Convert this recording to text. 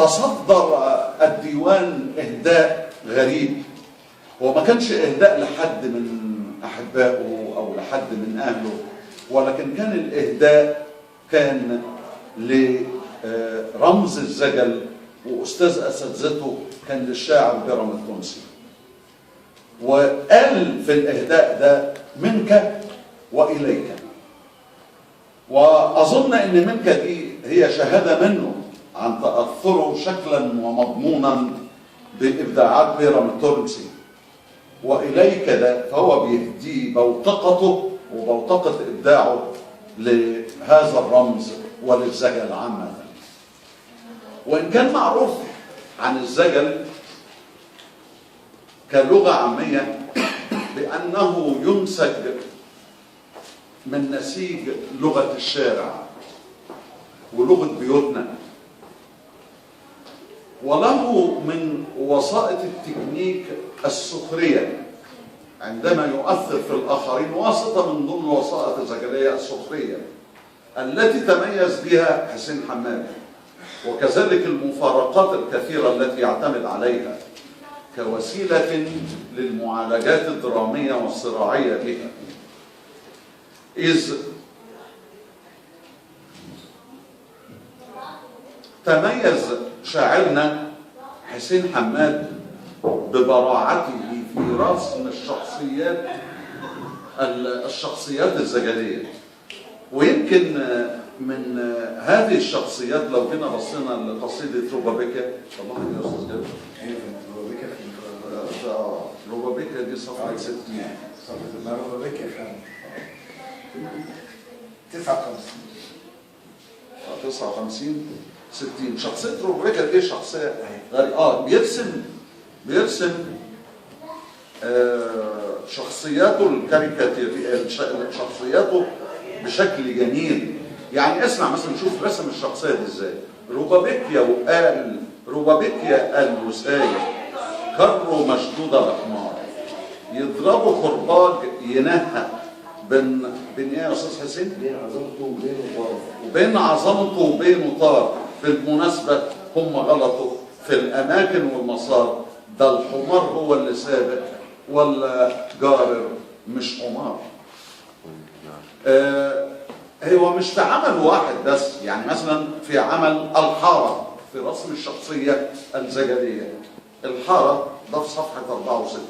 تصدر الديوان إهداء غريب. هو ما كانش إهداء لحد من أحبائه أو لحد من أهله، ولكن كان الإهداء كان لرمز الزجل، وأستاذ أساتذته كان للشاعر بيرام التونسي. وقال في الإهداء ده منك وإليك. وأظن أن منك دي هي شهادة منه عن تأثره شكلا ومضمونا بإبداعات بيرام التونسي. وإليك ده فهو بيهدي بوتقته وبوتقة إبداعه لهذا الرمز وللزجل عامة. وإن كان معروف عن الزجل كلغة عامية بأنه ينسج من نسيج لغة الشارع ولغة بيوتنا، وله من وسائط التكنيك السخرية عندما يؤثر في الآخرين، واسطة من ضمن الوسائط الزجلية السخرية التي تميز بها حسين حماد، وكذلك المفارقات الكثيرة التي يعتمد عليها كوسيلة للمعالجات الدرامية والصراعية بها. إذ تميز شاعرنا حسين حماد ببراعته في رسم الشخصيات الزجلية. ويمكن من هذه الشخصيات لو جينا بصينا لقصيدة روبابيكا، الله يا أستاذ جابر، روبابيكا دي صفحة 60. صفحة روبابيكا 59 60. شخصية روبابيكا دي شخصية غريبة. بيرسم شخصياته الكاريكاتيرية، شخصياته بشكل جميل. يعني اسمع مثلا، شوف رسم الشخصية دي ازاي. روبابيكيا الوساية كروا مشدودة بحمار، يضربوا كرباج ينهى بين ايه يا استاذ حسين؟ بين عظمته وبين طار. وبين عظمته وبين طار. بالمناسبة هم غلطوا في الأماكن والمسار. ده الحمار هو اللي سابق ولا جارر، مش حمار. هو مش في عمل واحد بس، يعني مثلا في عمل الحارة في رسم الشخصية الزجلية. الحارة ده في صفحة 64.